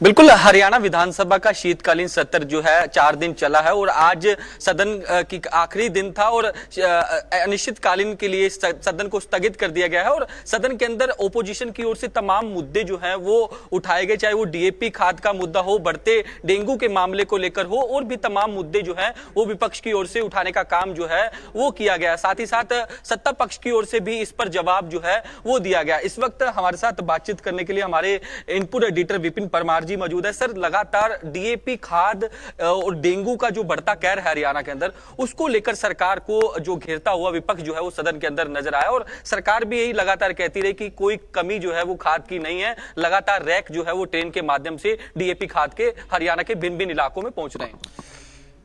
बिल्कुल, हरियाणा विधानसभा का शीतकालीन सत्र जो है 4 दिन चला है और आज सदन की आखिरी दिन था और अनिश्चितकालीन के लिए सदन को स्थगित कर दिया गया है और सदन के अंदर ओपोजिशन की ओर से तमाम मुद्दे जो हैं वो उठाए गए, चाहे वो डीएपी खाद का मुद्दा हो, बढ़ते डेंगू के मामले को लेकर हो और भी तमाम मुद्दे जो हैं वो विपक्ष की ओर से उठाने का काम जो है वो किया गया। साथ ही साथ सत्ता पक्ष की ओर से भी इस पर जवाब जो है वो दिया गया। इस वक्त हमारे साथ बातचीत करने के लिए हमारे इनपुट एडिटर विपिन परमार जी मौजूद है। सर, लगातार डीएपी खाद और डेंगू का जो बढ़ता कहर है हरियाणा के अंदर, उसको लेकर सरकार को जो घेरता हुआ विपक्ष जो है वो सदन के अंदर नजर आया और सरकार भी यही लगातार कहती रही कि कोई कमी जो है वो खाद की नहीं है। लगातार रैक जो है वो ट्रेन के माध्यम से डीएपी खाद के हरियाणा के भिन्न भिन्न इलाकों में पहुंच रहे हैं।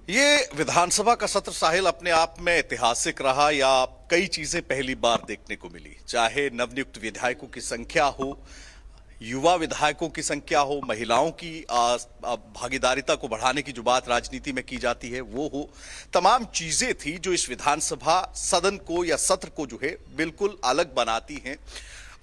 ये विधानसभा का सत्र साहिल अपने आप में ऐतिहासिक रहा या कई चीजें पहली बार देखने को मिली, चाहे नवनियुक्त विधायकों की संख्या हो, युवा विधायकों की संख्या हो, महिलाओं की भागीदारिता को बढ़ाने की जो बात राजनीति में की जाती है वो हो, तमाम चीजें थी जो इस विधानसभा सदन को या सत्र को जो है बिल्कुल अलग बनाती हैं।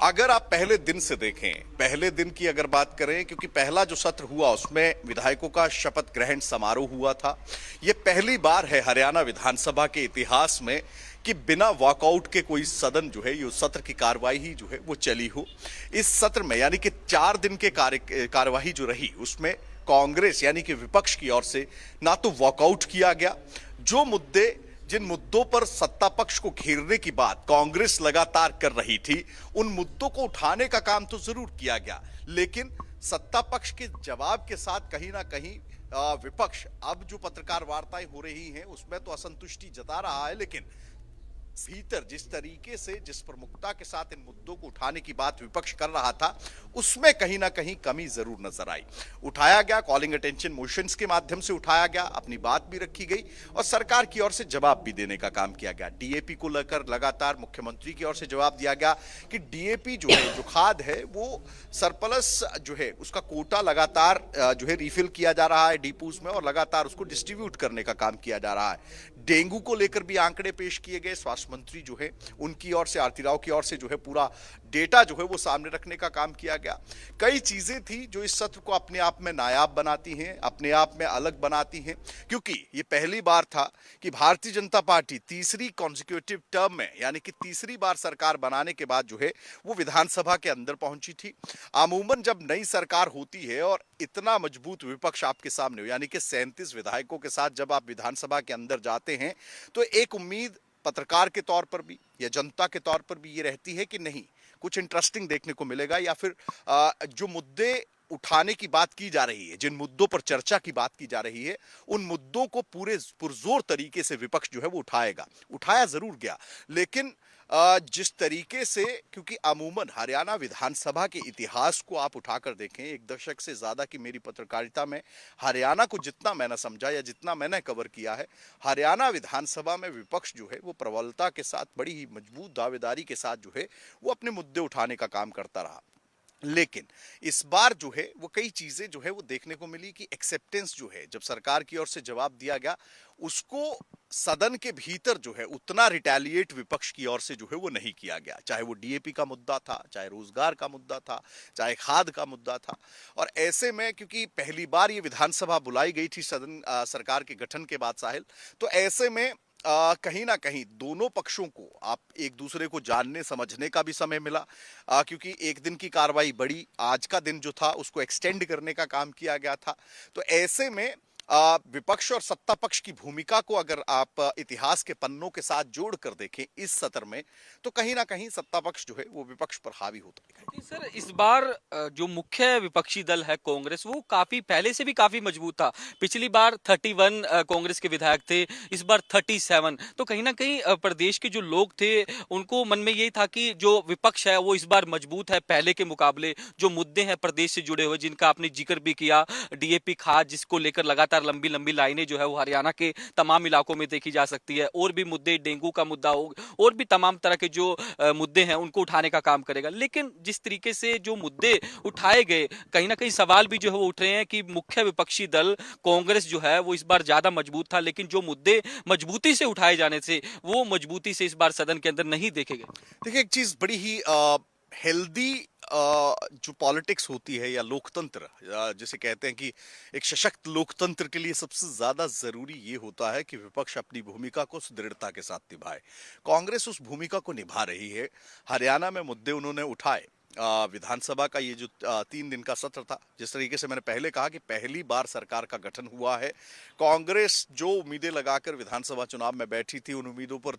अगर आप पहले दिन से देखें, पहले दिन की अगर बात करें, क्योंकि पहला जो सत्र हुआ उसमें विधायकों का शपथ ग्रहण समारोह हुआ था। यह पहली बार है हरियाणा विधानसभा के इतिहास में कि बिना वॉकआउट के कोई सदन जो है, ये सत्र की कार्यवाही ही जो है वो चली हो। इस सत्र में यानी कि 4 दिन के कार्यवाही जो रही उसमें कांग्रेस यानी कि विपक्ष की ओर से ना तो वॉकआउट किया गया, जो मुद्दे जिन मुद्दों पर सत्ता पक्ष को घेरने की बात कांग्रेस लगातार कर रही थी, उन मुद्दों को उठाने का काम तो जरूर किया गया, लेकिन सत्ता पक्ष के जवाब के साथ कहीं ना कहीं विपक्ष अब जो पत्रकार वार्ताएं हो रही हैं उसमें तो असंतुष्टि जता रहा है, लेकिन भीतर जिस तरीके से, जिस प्रमुखता के साथ इन मुद्दों को उठाने की बात विपक्ष कर रहा था उसमें कहीं ना कहीं कमी जरूर नजर आई। उठाया गया, कॉलिंग अटेंशन मोशंस के माध्यम से उठाया गया, अपनी बात भी रखी गई और सरकार की ओर से जवाब भी देने का काम किया गया। डीएपी को लेकर लगातार मुख्यमंत्री की ओर से जवाब दिया गया कि डीएपी जो है, जो खाद है, वो सरप्लस जो है उसका कोटा लगातार जो है रिफिल किया जा रहा है डिपोज में और लगातार उसको डिस्ट्रीब्यूट करने का काम किया जा रहा है। डेंगू को लेकर भी आंकड़े पेश किए गए, स्वास्थ्य मंत्री जो है उनकी ओर से, आरती राव की ओर से जो है पूरा डेटा जो है वो सामने रखने का काम किया गया। कई चीजें थी जो इस सत्र को अपने आप में नायाब बनाती हैं, अपने आप में अलग बनाती हैं, क्योंकि ये पहली बार था कि भारतीय जनता पार्टी तीसरी कॉन्जिक्यूटिव टर्म में यानी कि तीसरी बार सरकार बनाने के बाद जो है वो विधानसभा के अंदर पहुंची थी। अमूमन जब नई सरकार होती है और इतना मजबूत विपक्ष आपके सामने हो, यानी कि 37 विधायकों के साथ जब आप विधानसभा के अंदर जाते हैं तो एक उम्मीद पत्रकार के तौर पर भी या जनता के तौर पर भी ये रहती है कि नहीं, कुछ इंटरेस्टिंग देखने को मिलेगा, या फिर जो मुद्दे उठाने की बात की जा रही है, जिन मुद्दों पर चर्चा की बात की जा रही है, उन मुद्दों को पूरे पुरजोर तरीके से विपक्ष जो है वो उठाएगा। उठाया जरूर गया, लेकिन जिस तरीके से, क्योंकि अमूमन हरियाणा विधानसभा के इतिहास को आप उठाकर देखें, 1 दशक से ज्यादा की मेरी पत्रकारिता में हरियाणा को जितना मैंने समझा या जितना मैंने कवर किया है, हरियाणा विधानसभा में विपक्ष जो है वो प्रबलता के साथ, बड़ी ही मजबूत दावेदारी के साथ जो है वो अपने मुद्दे उठाने का काम करता रहा। लेकिन इस बार जो है वो कई चीजें जो है वो देखने को मिली कि एक्सेप्टेंस जो है, जब सरकार की ओर से जवाब दिया गया, उसको सदन के भीतर जो है उतना रिटेलिएट विपक्ष की ओर से जो है वो नहीं किया गया, चाहे वो डीएपी का मुद्दा था, चाहे रोजगार का मुद्दा था, चाहे खाद का मुद्दा था। और ऐसे में क्योंकि पहली बार ये विधानसभा बुलाई गई थी सदन सरकार के गठन के बाद साहिल, तो ऐसे में कहीं ना कहीं दोनों पक्षों को आप एक दूसरे को जानने समझने का भी समय मिला, क्योंकि एक दिन की कार्रवाई बड़ी, आज का दिन जो था उसको एक्सटेंड करने का काम किया गया था। तो ऐसे में विपक्ष और सत्ता पक्ष की भूमिका को अगर आप इतिहास के पन्नों के साथ जोड़ कर देखें इस सत्र में, तो कहीं ना कहीं सत्ता पक्ष जो है वो विपक्ष पर हावी होता दिखाई। सर, इस बार जो मुख्य विपक्षी दल है कांग्रेस, वो काफी पहले से भी काफी मजबूत था। पिछली बार 31 कांग्रेस के विधायक थे, इस बार 37। तो कहीं ना कहीं प्रदेश के जो लोग थे उनको मन में यही था कि जो विपक्ष है वो इस बार मजबूत है पहले के मुकाबले। जो मुद्दे हैं प्रदेश से जुड़े हुए, जिनका आपने जिक्र भी किया, डीएपी खाद जिसको लेकर लगातार लंबी लंबी लाइनें जो है वो हरियाणा के तमाम इलाकों में देखी जा सकती है, और भी मुद्दे, डेंगू का मुद्दा हो, और भी तमाम तरह के जो मुद्दे हैं उनको उठाने का काम करेगा। लेकिन जिस तरीके से जो मुद्दे उठाए गए, कहीं ना कहीं सवाल भी जो है वो उठ रहे हैं कि मुख्य विपक्षी दल कांग्रेस जो है वो इस बार ज्यादा मजबूत था, लेकिन जो मुद्दे मजबूती से उठाए जाने से वो मजबूती से इस बार सदन के अंदर नहीं देखे गए। देखिए, एक चीज बड़ी ही हेल्दी जो पॉलिटिक्स होती है या लोकतंत्र जिसे कहते हैं कि एक सशक्त लोकतंत्र के लिए सबसे ज्यादा जरूरी ये होता है कि विपक्ष अपनी भूमिका को सुदृढ़ता के साथ निभाए। कांग्रेस उस भूमिका को निभा रही है। हरियाणा में मुद्दे उन्होंने उठाए। विधानसभा का ये जो 3 दिन का सत्र था, जिस तरीके से मैंने पहले कहा कि पहली बार सरकार का गठन हुआ है। कांग्रेस जो उम्मीदें लगाकर विधानसभा चुनाव में बैठी थी, उन उम्मीदों पर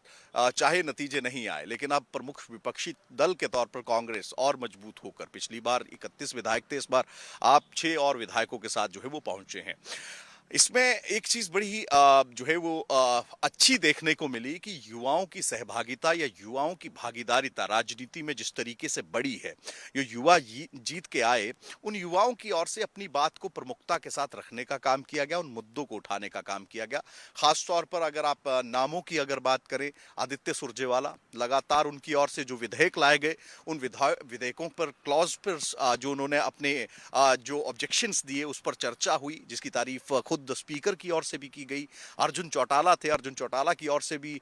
चाहे नतीजे नहीं आए, लेकिन अब प्रमुख विपक्षी दल के तौर पर कांग्रेस और मजबूत होकर, पिछली बार 31 विधायक थे, इस बार आप 6 और विधायकों के साथ जो है वो पहुंचे हैं। इसमें एक चीज बड़ी ही जो है वो अच्छी देखने को मिली कि युवाओं की सहभागिता या युवाओं की भागीदारिता राजनीति में जिस तरीके से बढ़ी है। जो युवा जीत के आए, उन युवाओं की ओर से अपनी बात को प्रमुखता के साथ रखने का काम किया गया, उन मुद्दों को उठाने का काम किया गया। खास तौर पर अगर आप नामों की अगर बात करें, आदित्य सुरजेवाला, लगातार उनकी ओर से जो विधेयक लाए गए, उन विधेयकों पर क्लॉज पर जो उन्होंने अपने जो ऑब्जेक्शंस दिए उस पर चर्चा हुई, जिसकी तारीफ खुद स्पीकर की ओर से भी की गई। अर्जुन चौटाला थे, अर्जुन चौटाला की ओर से भी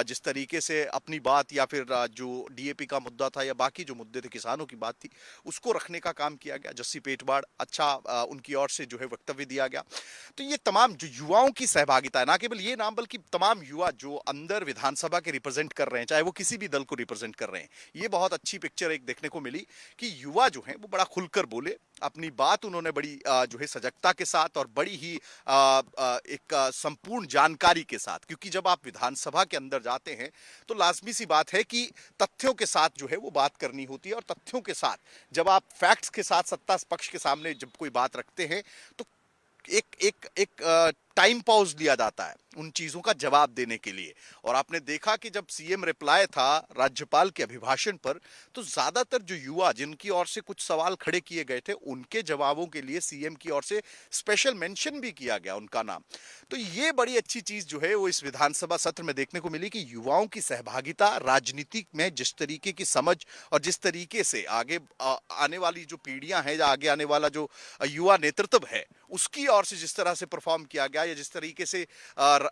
जिस तरीके से अपनी बात या फिर जो डीएपी का मुद्दा था या बाकी जो मुद्दे थे, किसानों की बात थी, उसको रखने का काम किया गया। जस्सी पेटवाड़, अच्छा उनकी ओर से जो है वक्तव्य दिया गया। तो ये तमाम जो युवाओं की सहभागिता है, ना केवल ये नाम बल्कि तमाम युवा जो अंदर विधानसभा के रिप्रेजेंट कर रहे हैं, चाहे वो किसी भी दल को रिप्रेजेंट कर रहे हैं, ये बहुत अच्छी पिक्चर एक देखने को मिली कि युवा जो है वो बड़ा खुलकर बोले। अपनी बात उन्होंने बड़ी जो है सजगता के साथ और बड़ी ही एक संपूर्ण जानकारी के साथ, क्योंकि जब आप विधानसभा के अंदर जाते हैं तो लाजमी सी बात है कि तथ्यों के साथ जो है वो बात करनी होती है। और तथ्यों के साथ जब आप फैक्ट्स के साथ सत्ता पक्ष के सामने जब कोई बात रखते हैं तो एक एक एक टाइम पॉज लिया जाता है उन चीजों का जवाब देने के लिए। और आपने देखा कि जब सीएम रिप्लाई था राज्यपाल के अभिभाषण पर, तो ज्यादातर जो युवा जिनकी ओर से कुछ सवाल खड़े किए गए थे, उनके जवाबों के लिए सीएम की ओर से स्पेशल मेंशन भी किया गया उनका नाम। तो ये बड़ी अच्छी चीज जो है वो इस विधानसभा सत्र में देखने को मिली कि युवाओं की सहभागिता राजनीति में जिस तरीके की समझ और जिस तरीके से आगे आने वाली जो पीढ़ियां हैं या आगे आने वाला जो युवा नेतृत्व है, उसकी ओर से जिस तरह से परफॉर्म किया गया या जिस तरीके से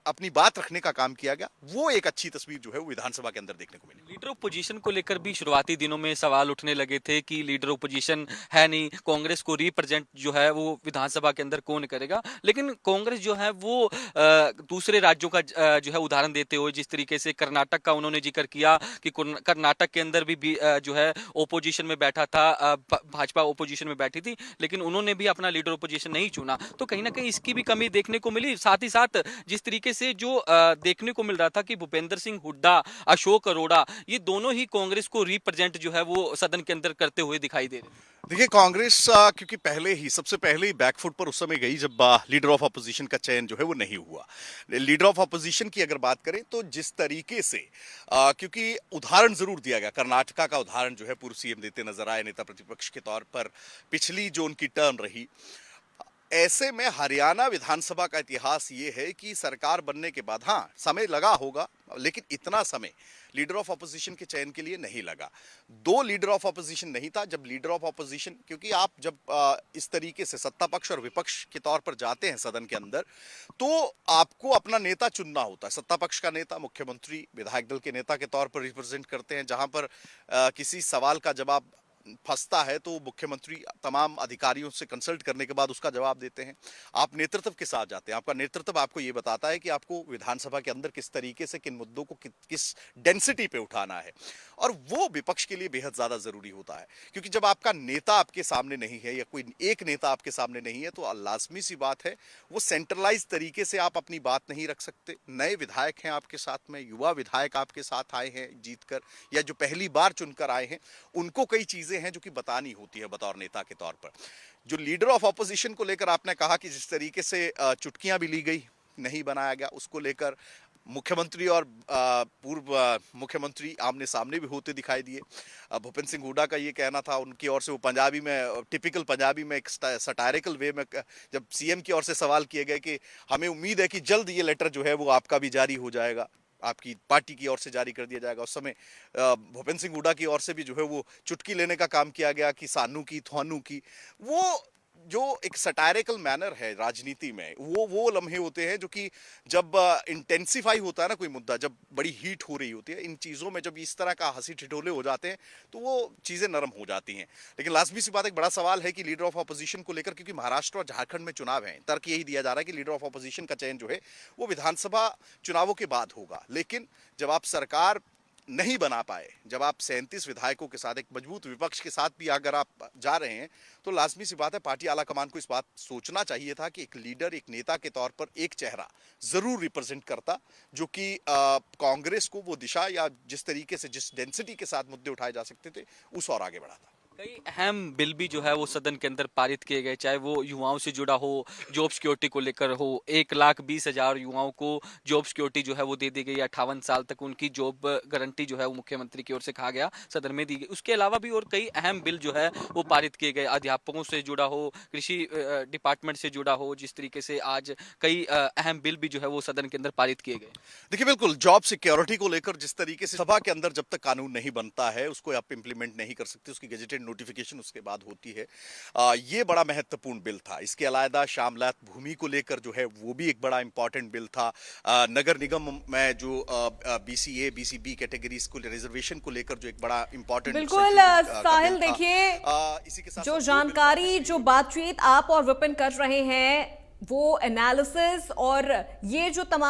अपनी बात रखने का काम किया गया, वो एक अच्छी तस्वीर जो है वो विधानसभा के अंदर देखने को मिली। लीडर ऑपोजिशन को लेकर भी शुरुआती दिनों में सवाल उठने लगे थे कि लीडर ऑपोजिशन है नहीं, कांग्रेस को रिप्रेजेंट जो है वो विधानसभा के अंदर कौन करेगा। लेकिन कांग्रेस जो है वो दूसरे राज्यों का जो है उदाहरण देते हुए, जिस तरीके से कर्नाटक का उन्होंने जिक्र किया कि कर्नाटक के अंदर भी जो है ओपोजिशन में बैठा था, भाजपा ओपोजिशन में बैठी थी, लेकिन उन्होंने भी अपना लीडर ऑपोजिशन नहीं चुना। तो कहीं ना कहीं इसकी भी कमी देखने को मिली। साथ ही साथ जिस तरीके से जो देखने को मिल रहा था कि भूपेंद्र सिंह हुड्डा, अशोक अरोड़ा, ये दोनों ही कांग्रेस को रिप्रेजेंट जो है वो सदन के अंदर करते हुए दिखाई दे रहे। देखिए, कांग्रेस क्योंकि सबसे पहले ही बैकफुट पर उस समय गई जब लीडर ऑफ अपोजिशन का चयन जो है वो नहीं हुआ। लीडर ऑफ अपोजिशन की अगर बात करें तो जिस तरीके से क्योंकि उदाहरण जरूर दिया गया, कर्नाटका का उदाहरण जो है पूर्व सीएम देते नजर आए नेता प्रतिपक्ष के तौर पर, पिछली जो उनकी टर्म रही। ऐसे में हरियाणा विधानसभा का इतिहास ये है कि सरकार बनने के बाद, हाँ समय लगा होगा, लेकिन इतना समय लीडर ऑफ अपोजिशन के चयन के लिए नहीं लगा। 2 लीडर ऑफ अपोजिशन नहीं था। जब लीडर ऑफ अपोजिशन, क्योंकि आप जब इस तरीके से सत्ता पक्ष और विपक्ष के तौर पर जाते हैं सदन के अंदर, तो आपको अपना नेता चुनना होता है। सत्ता पक्ष का नेता मुख्यमंत्री विधायक दल के नेता के तौर पर रिप्रेजेंट करते हैं। जहां पर किसी सवाल का जवाब फंसता है तो मुख्यमंत्री तमाम अधिकारियों से कंसल्ट करने के बाद उसका जवाब देते हैं। आप नेतृत्व के साथ जाते हैं। आपका नेतृत्व आपको ये बताता है कि आपको विधानसभा के अंदर किस तरीके से किन मुद्दों को किस डेंसिटी पे उठाना है, और वो विपक्ष के लिए बेहद ज्यादा जरूरी होता है। क्योंकि जब आपका नेता आपके सामने नहीं है या कोई एक नेता आपके सामने नहीं है, तो लाजमी सी बात है वो सेंट्रलाइज तरीके से आप अपनी बात नहीं रख सकते। नए विधायक हैं आपके साथ में, युवा विधायक आपके साथ आए हैं जीतकर या जो पहली बार चुनकर आए हैं, उनको कई चीजें हैं जो कि बतानी होती है बतौर नेता के तौर पर। जो लीडर ऑफ ऑपोजिशन को लेकर आपने कहा कि जिस तरीके से चुटकियां भी ली गई, नहीं बनाया गया, उसको लेकर मुख्यमंत्री और पूर्व मुख्यमंत्री आमने सामने भी होते दिखाई दिए। भूपेंद्र सिंह हुड्डा का ये कहना था उनकी ओर से, वो पंजाबी में, टिपिकल पंजाबी में एक सटायरिकल वे में जब सीएम की ओर से सवाल किए गए कि हमें उम्मीद है कि जल्द ये लेटर जो है वो आपका भी जारी हो जाएगा, आपकी पार्टी की ओर से जारी कर दिया जाएगा। उस समय भूपेंद्र सिंह हुड्डा की ओर से भी जो है वो चुटकी लेने का काम किया गया कि सानू की, थानू की। वो जो एक सटायरिकल मैनर है राजनीति में, वो लम्हे होते हैं जो कि जब इंटेंसिफाई होता है ना कोई मुद्दा, जब बड़ी हीट हो रही होती है, इन चीजों में जब इस तरह का हंसी ठिठोले हो जाते हैं तो वो चीजें नरम हो जाती हैं। लेकिन लाजमी सी बात, एक बड़ा सवाल है कि लीडर ऑफ ऑपोजिशन को लेकर, क्योंकि महाराष्ट्र और झारखंड में चुनाव है, तर्क यही दिया जा रहा है कि लीडर ऑफ ऑपोजिशन का चयन जो है वो विधानसभा चुनावों के बाद होगा। लेकिन जब आप सरकार नहीं बना पाए, जब आप 37 विधायकों के साथ एक मजबूत विपक्ष के साथ भी अगर आप जा रहे हैं, तो लाजमी सी बात है पार्टी आला कमान को इस बात सोचना चाहिए था कि एक लीडर, एक नेता के तौर पर एक चेहरा जरूर रिप्रेजेंट करता, जो कि कांग्रेस को वो दिशा या जिस तरीके से, जिस डेंसिटी के साथ मुद्दे उठाए जा सकते थे, उस और आगे बढ़ाता। कई अहम बिल भी जो है वो सदन के अंदर पारित किए गए, चाहे वो युवाओं से जुड़ा हो, जॉब सिक्योरिटी को लेकर हो। 1,20,000 युवाओं को जॉब सिक्योरिटी जो है वो दे दी गई, 58 साल तक उनकी जॉब गारंटी जो है वो मुख्यमंत्री की ओर से कहा गया सदन में दी गई। उसके अलावा भी और कई अहम बिल जो है वो पारित किए गए, अध्यापकों से जुड़ा हो, कृषि डिपार्टमेंट से जुड़ा हो। जिस तरीके से आज कई अहम बिल भी जो है वो सदन के अंदर पारित किए गए। देखिए, बिल्कुल जॉब सिक्योरिटी को लेकर जिस तरीके से सभा के अंदर जब तक कानून नहीं बनता है उसको आप इंप्लीमेंट नहीं कर सकते, उसकी गेजेटेड नोटिफिकेशन उसके बाद होती है। ये बड़ा महत्वपूर्ण बिल था। इसके अलावा शामलात भूमि को लेकर जो है वो भी एक बड़ा इंपॉर्टेंट बिल था। नगर निगम में जो बीसीए बीसीबी कैटेगरीज को रिजर्वेशन को लेकर जो एक बड़ा इंपॉर्टेंट बिल्कुल साहिल, देखिए इसी के साथ जो जानकारी, जो बातचीत आप और विपिन कर रहे हैं, वो एनालिसिस और ये जो तमाम